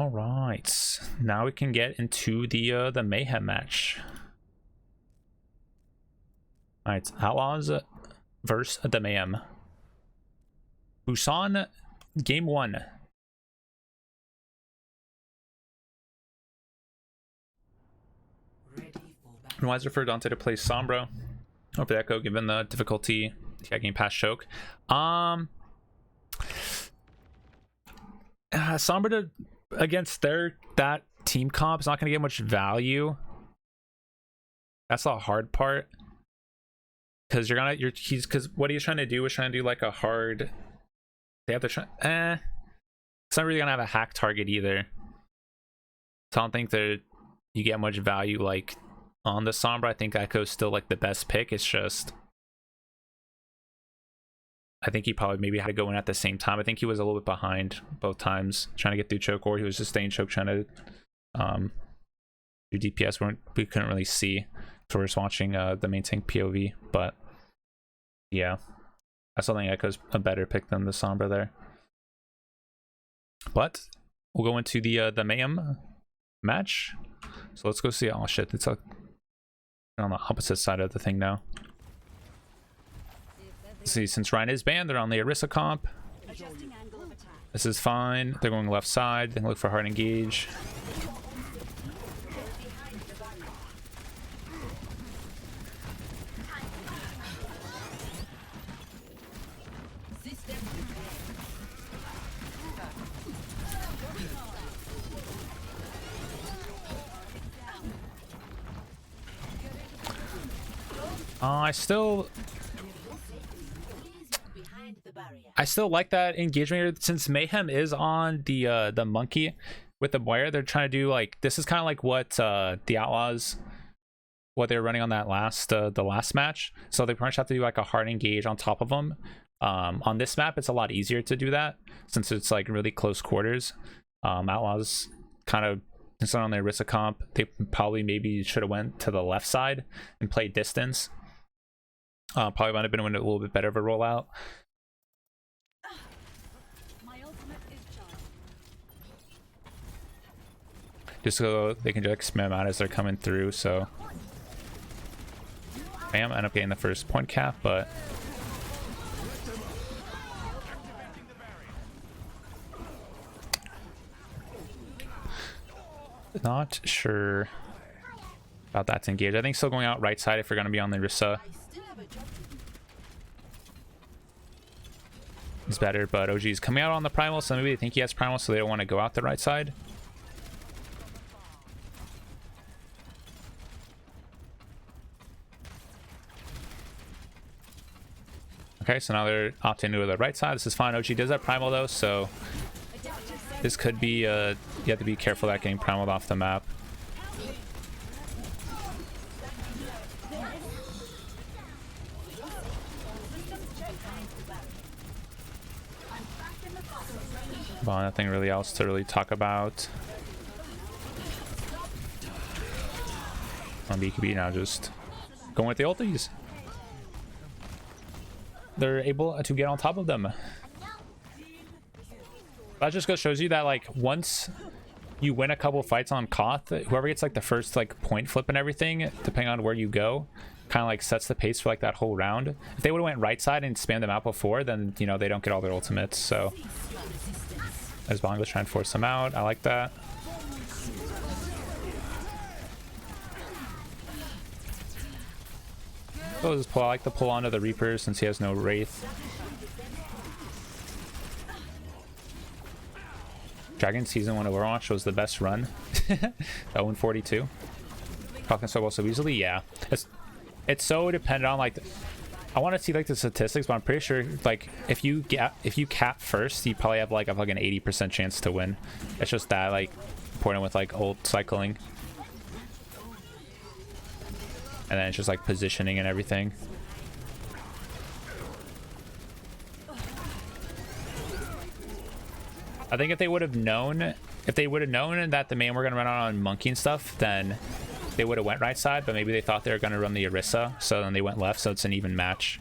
All right, now we can get into the Mayhem match. All right, Outlaws versus the Mayhem. Busan, game 1. Wiser for Dante to play Sombra over Echo, given the difficulty tagging past choke. Sombra against that team comp is not going to get much value. That's the hard part, because because what he's trying to do is trying to do like a hard. They have to try. It's not really gonna have a hack target either. So I don't think that you get much value like on the Sombra. I think Echo's still like the best pick. It's just I think he probably maybe had to go in at the same time. I think he was a little bit behind both times trying to get through choke, or he was just staying choke trying to do DPS. We couldn't really see, so we're just watching the main tank POV. But yeah, I still think Echo's a better pick than the Sombra there. But we'll go into the Mayhem match. So let's go see. Oh shit, it's on the opposite side of the thing now. See, since Ryan is banned, they're on the Orisa comp. This is fine. They're going left side. They can look for hard engage. I still like that engagement since Mayhem is on the monkey with the wire. They're trying to do like, this is kind of like what the Outlaws, what they were running on that the last match. So they pretty much have to do like a hard engage on top of them. On this map, it's a lot easier to do that since it's like really close quarters. Outlaws kind of, since they're on their Orisa comp, they probably maybe should have went to the left side and played distance. Probably might have been a little bit better of a rollout. Just so they can just spam out as they're coming through. So bam, end up getting the first point cap, but not sure about that to engage. I think still going out right side if you're going to be on the Orisa is better, but OG is coming out on the primal, so maybe they think he has primal, so they don't want to go out the right side. Okay, so now they're opting to the right side. This is fine. OG does have primal though, so this could be you have to be careful about getting primaled off the map. Well, nothing really else to really talk about. On BKB now, just going with the ultis. They're able to get on top of them. That just shows you that like once you win a couple fights on Koth, whoever gets like the first like point flip and everything, depending on where you go, kind of like sets the pace for like that whole round. If they would have went right side and spammed them out before, then you know they don't get all their ultimates. So as Bongo's trying to force them out, I like that. So just pull. I like the pull onto the Reaper since he has no Wraith. Dragon Season 1 Overwatch was the best run. That 142. Talking so well so easily, yeah. It's so dependent on like I want to see like the statistics, but I'm pretty sure like if you cap first, you probably have like an 80% chance to win. It's just that like important with like ult cycling. And then it's just like positioning and everything. I think if they would have known that the main were gonna run on monkey and stuff, then they would have went right side, but maybe they thought they were gonna run the Orisa, so then they went left, so it's an even match.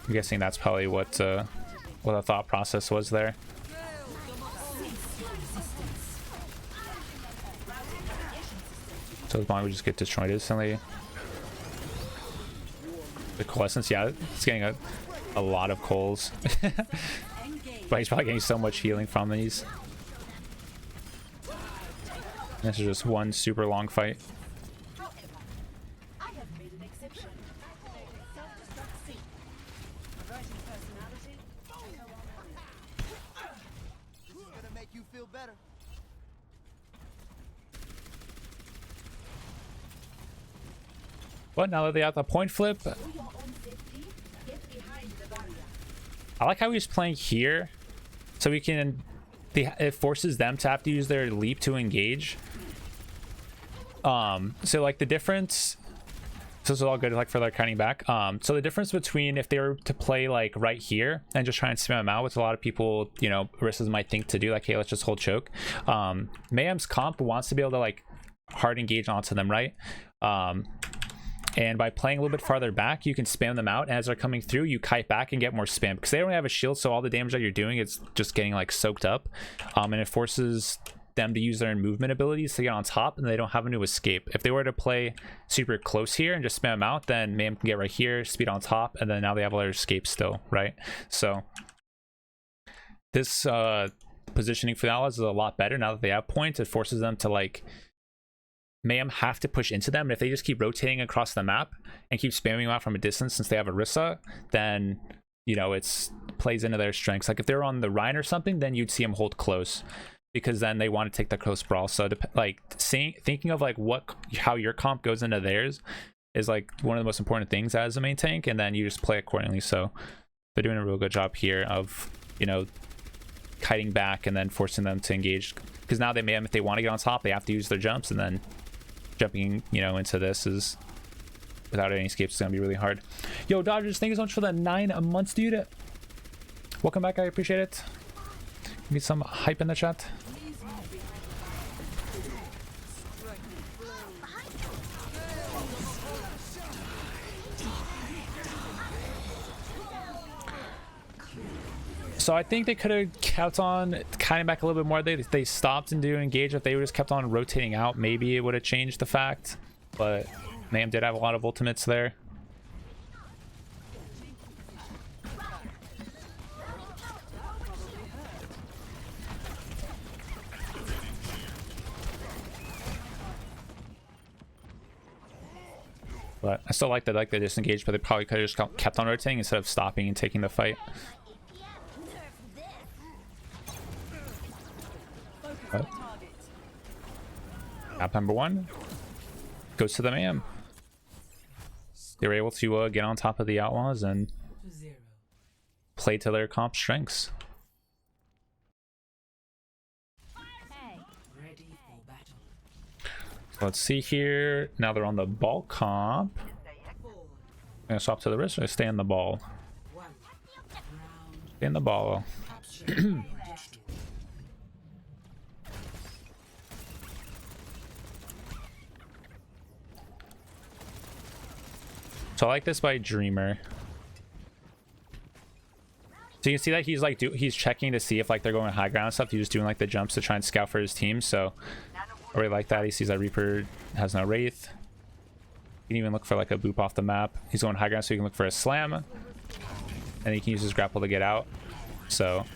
I'm guessing that's probably what the thought process was there. So as long as we just get destroyed instantly. The coalescence, yeah, it's getting a lot of coals. But he's probably getting so much healing from these. This is just one super long fight. But now that they have the point flip, I like how he's playing here, so we can. It forces them to have to use their leap to engage. So like the difference. So this is all good, like for their cutting back. So the difference between if they were to play like right here and just try and spam them out, which a lot of people, you know, Aristas might think to do, like, hey, let's just hold choke. Mayhem's comp wants to be able to like hard engage onto them, right? And by playing a little bit farther back, you can spam them out. And as they're coming through, you kite back and get more spam because they don't have a shield. So all the damage that you're doing is just getting like soaked up. And it forces them to use their movement abilities to get on top, and they don't have to escape. If they were to play super close here and just spam them out, then Mayhem can get right here, speed on top, and then now they have all their escape still, right? So this positioning for the Outlaws is a lot better now that they have points. It forces them to like Mayhem have to push into them, and if they just keep rotating across the map and keep spamming them out from a distance since they have Orisa, then you know it's plays into their strengths. Like if they're on the Rhine or something, then you'd see them hold close because then they want to take the close brawl. So like thinking of like how your comp goes into theirs is like one of the most important things as a main tank, and then you just play accordingly. So they're doing a real good job here of, you know, kiting back and then forcing them to engage, because now they may have, if they want to get on top, they have to use their jumps, and then jumping, you know, into this is without any escapes is gonna be really hard. Yo, Dodgers, thank you so much for the 9 months, dude. Welcome back, I appreciate it. Get some hype in the chat. So I think they could have kept on kiting back a little bit more. They stopped and didn't engage. If they just kept on rotating out, maybe it would have changed the fact. But Mayhem did have a lot of ultimates there. But I still like that, like they disengaged, but they probably could have just kept on rotating instead of stopping and taking the fight. But map number 1 goes to the Mayhem. They were able to get on top of the Outlaws and play to their comp strengths. Let's see here. Now they're on the ball comp. I'm gonna swap to the wrist or stay in the ball? Stay in the ball. So I like this by Dreamer. So you can see that he's like he's checking to see if like they're going high ground and stuff. He's just doing like the jumps to try and scout for his team. So I really like that. He sees that Reaper has no Wraith. He can even look for like a boop off the map. He's going high ground so he can look for a slam. And he can use his grapple to get out. So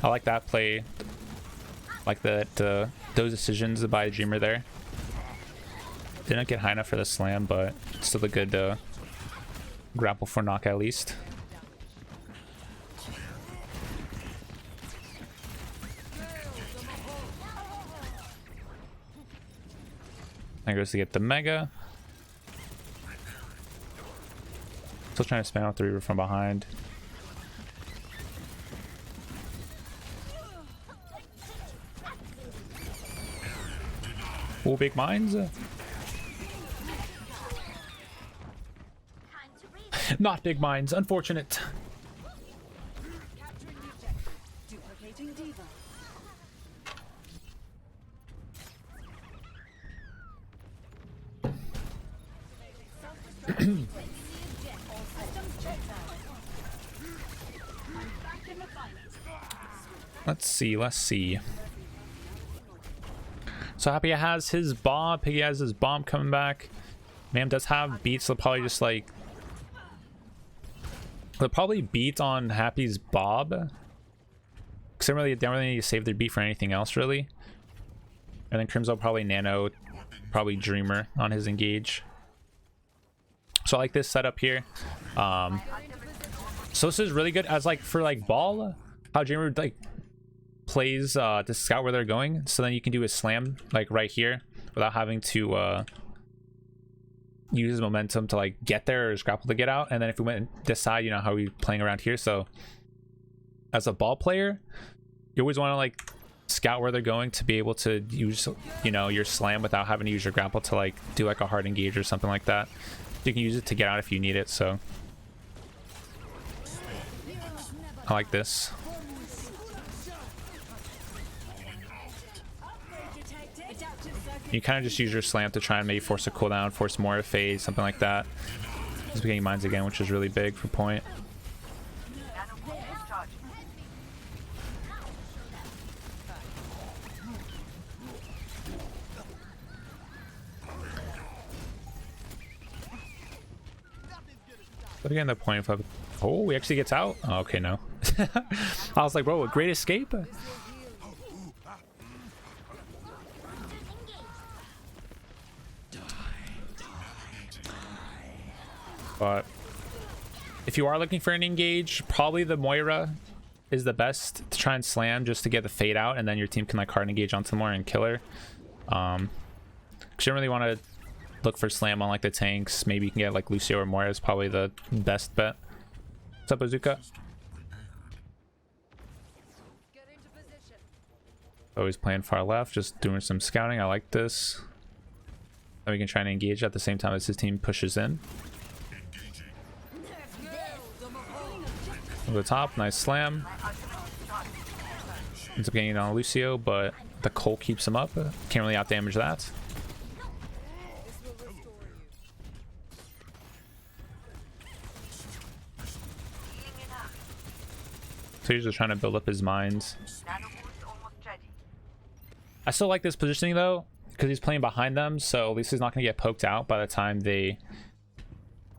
I like that play. Like that those decisions by Dreamer there. Didn't get high enough for the slam, but still a good grapple for knock at least. There goes to get the Mega. Still trying to spam out the Reaver from behind. Oh, big mines. Not big mines, unfortunate. Let's see. So Happy has his bomb. Piggy has his bomb coming back. Mayhem does have beats. They'll probably just like... They'll probably beat on Happy's Bob. Because they don't really need to save their beat for anything else, really. And then Crimson will probably nano, probably Dreamer on his engage. So I like this setup here. So this is really good as like for like ball, how Dreamer like plays to scout where they're going. So then you can do a slam like right here without having to use his momentum to like get there or his grapple to get out. And then if we went and decide, you know, how we playing around here. So as a ball player, you always want to like scout where they're going to be able to use, you know, your slam without having to use your grapple to like do like a hard engage or something like that. You can use it to get out if you need it. So I like this. You kind of just use your slam to try and maybe force a cooldown, force more phase, something like that. He's getting mines again, which is really big for point. But again, the point flip. Oh, he actually gets out. Oh, okay, no. I was like, bro, a great escape. But if you are looking for an engage, probably the Moira is the best to try and slam just to get the fade out, and then your team can like hard engage onto Moira and kill her. Because you don't really want to look for slam on like the tanks. Maybe you can get like Lucio or Moira is probably the best bet. What's up, Bazooka? Always playing far left, just doing some scouting. I like this. Then we can try and engage at the same time as his team pushes in. Over the top, nice slam. Ends up getting it on Lucio, but the Cole keeps him up. Can't really out damage that. So he's just trying to build up his mines. I still like this positioning though, because he's playing behind them, so at least he's not going to get poked out by the time they,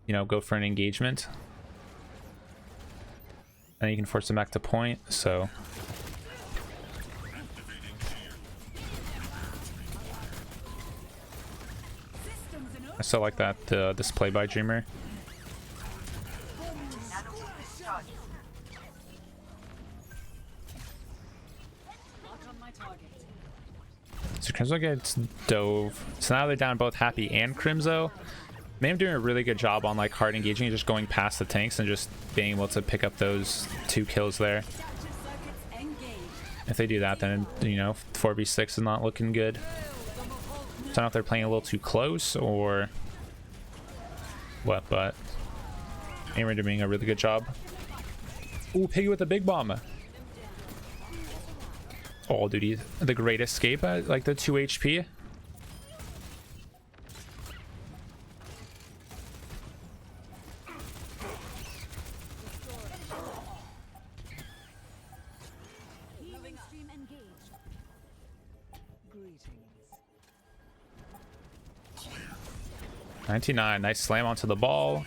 you know, go for an engagement. And you can force him back to point, so. I still like that display by Dreamer. So Crimzo gets dove. So now they're down both Happy and Crimzo. Mayhem doing a really good job on like hard engaging and just going past the tanks and just being able to pick up those 2 kills there. If they do that, then, you know, 4v6 is not looking good. So I don't know if they're playing a little too close or what, but Mayhem are doing a really good job. Ooh, Piggy with the big bomb. Oh, dude, the great escape at like the 2 HP. $99, nice slam onto the ball.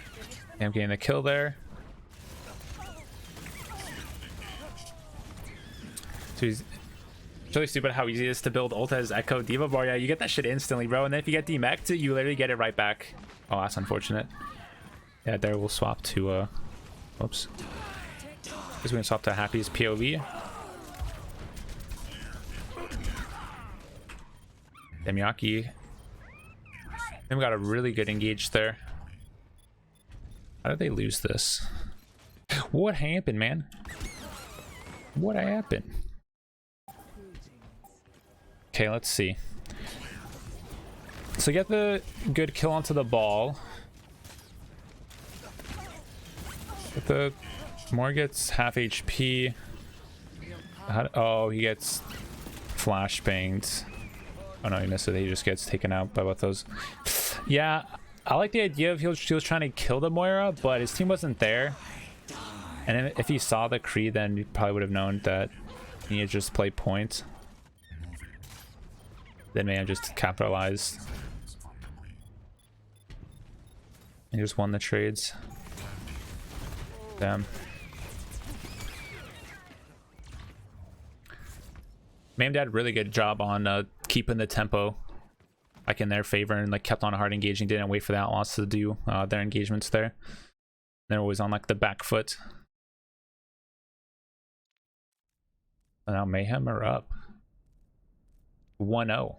I'm getting the kill there. So he's it's really stupid how easy it is to build ult as Echo Diva Bar. Yeah, you get that shit instantly, bro. And then if you get demeched, you literally get it right back. Oh, that's unfortunate. Yeah, there we'll swap to oops. We're gonna swap to Happy's POV. Demiaki. They got a really good engage there. How did they lose this? What happened, man? What happened? Okay, let's see. So get the good kill onto the ball. But the Moore gets half HP. Oh, he gets flashbanged. Oh no, he missed it. He just gets taken out by both those. Yeah, I like the idea of he was trying to kill the Moira, but his team wasn't there. And if you saw the Creed, then you probably would have known that you need to just play point. Then Mayhem just capitalized. He just won the trades. Damn. Mayhem did a really good job on keeping the tempo like in their favor, and like kept on hard engaging, didn't wait for the Outlaws to do their engagements there. They're always on like the back foot. And now Mayhem are up 1-0.